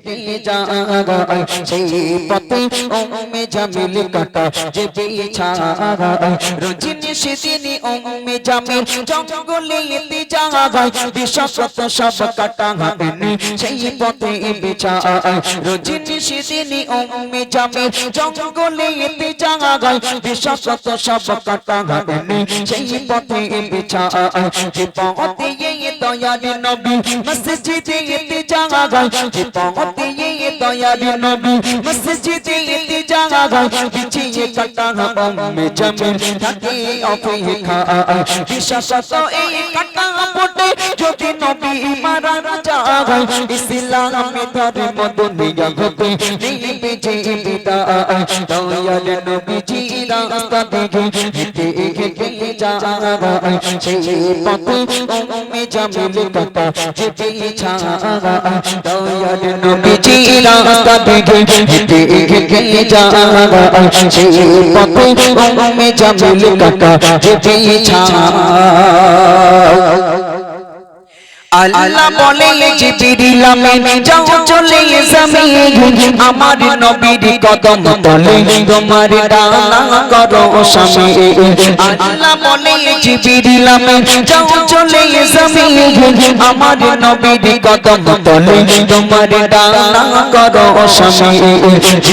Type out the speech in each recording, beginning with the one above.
হেঁটে যায় সেই পথে উম্মে জামিল কাটা যে বিছায় রজনী সেদিনই উম্মে জামিল জঙ্গলেতে যায় বিষাক্ত সব কাটা এনে সেই পথে বিছায় রজনী সেদিনই উম্মে জামিল জঙ্গলেতে যায় বিষাক্ত সব কাটা এনে সেই পথে বিছায় যে পথে দয়ার নবী মসজিদেতে যায় যে পথে দয়ার নবী মসজিদেতে যায় বিছিয়ে কাটা উম্মে জামিল থাকে অপেক্ষা বিষাক্ত এই কাটা পড়ে যদি নবী মারা যায় ইসলামে ধর্ম দুনিয়া হতে নিবে যে বিদায় দয়াল নবীজি রাস্তা দেখে হেঁটে হেঁটে যায় সেই পথে উম্মে জামিল কাটা যে বিছায় দয়াল নবীজি রাস্তা দেখে হেঁটে হেঁটে যায় সেই পথে উম্মে জামিল কাটা যে বিছায় আল্লাহ বলে জিবরিল আমিন যাও চলে জমিন আমার নবীর কদম তলে তোমার ডানা করো শামে আল্লাহ বলে জিবরিল আমিন যাও চলে জমিন আমার নবীর কদম তলে তোমার ডানা করো শামে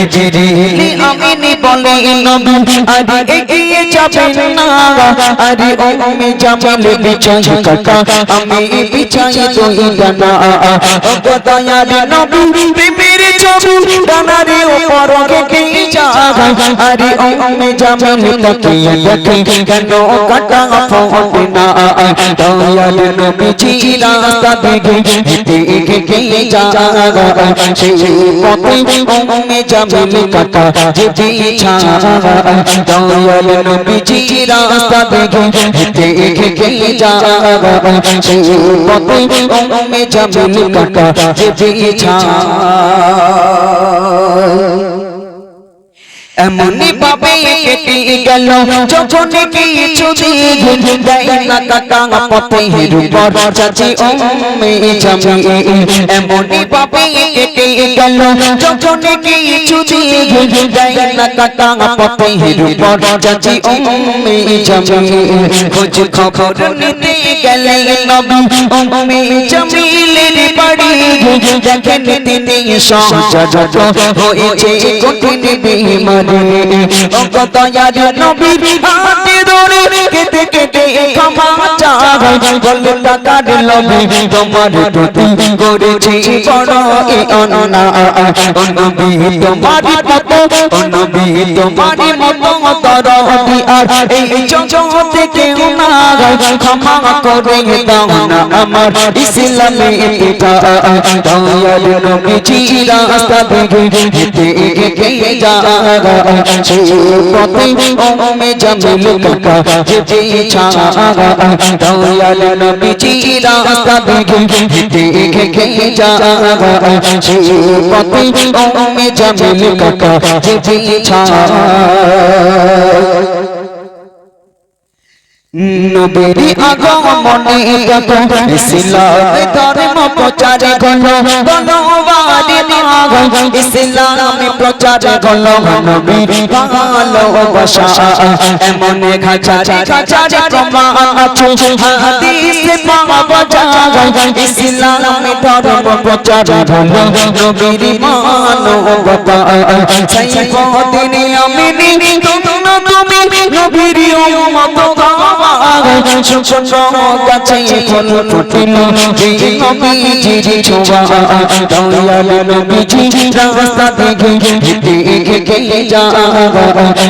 জিবরিল আমিন বলে নবী আরে এগিয়ে যাবেন না আরে উম্মে জামিল বিছায় কাটা আমি বিছায় তোই ডানা ও দয়ার নবী প্রেমের ছবি ডানারে উপর রেখে যায় আরে উম্মে জামিল তাকিয়ে দেখে কেন কাটা ফোটে না দয়ার নবীজি রাস্তা দেখে হেঁটে হেঁটে যায় সেই পথে উম্মে জামিল কাটা যে বিছায় দয়ার নবীজি রাস্তা দেখে হেঁটে হেঁটে যায় সেই পথে উম্মে জামিল কাটা যে বিছায় এমনি ভাবে কেটে গেল যখন কিছু দিন দেয় না কাটা পথের উপর চাচি উম্মে জামিল এমনি ভাবে কেটে গেল যখন কিছু দিন দেয় না কাটা পথের উপর চাচি উম্মে জামিল খোঁজ খবর নিতে গেলে নবী উম্মে জামিলের বাড়ি দেখেন তিনি সহজাত হয়েছে কঠিন বিমার ও দয়ার নবীর হাতে ধরে কেটে কেটে ক্ষমা চাই বলে টাকার লোভে তোমার প্রতি করেছি বড় এই অন্যায় ও নবী তোমার মতো ও নবী তোমার মতো দরদি আর এই জগৎ কেউ নাই ক্ষমা করে দাও না আমার ইসলামে পিতা দয়াল নবীজি রাস্তা দেখে হেঁটে হেঁটে যায় সেই পথে উম্মে জামিল কাটা যে বিছায় দয়াল নবীজি রাস্তা দেখে হেঁটে হেঁটে যায় সেই পথে উম্মে জামিল কাটা যে বিছায় নবীর আগমনে দেখো ইসলামে ধর্ম প্রচার হলো বনবারে মাগো ইসলামে প্রচার হলো নবীর ভালোবাসা এমন হাজারে হাজারে প্রমাণ আছে হাদিসে পাওয়া যায় ইসলামে ধর্ম প্রচার হলো নবীর মানবতা সাইফুদ্দিন আমিনী তুমি নবীর উম্মত শুকনো গাছে ফুল ফুটিল এই নবীজির ছোঁয়া দয়াল নবীজি রাস্তা দেখে হেঁটে হেঁটে যায়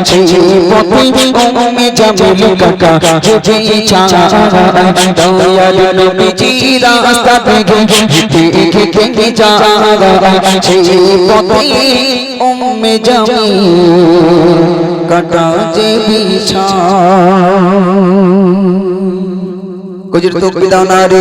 সেই পথে উম্মে জামিল কাটা যে বিছায় দয়াল নবীজি রাস্তা দেখে হেঁটে হেঁটে যায় সেই পথে উম্মে জামিল কাটা যে বিছায় কুজর তো বিদানা রে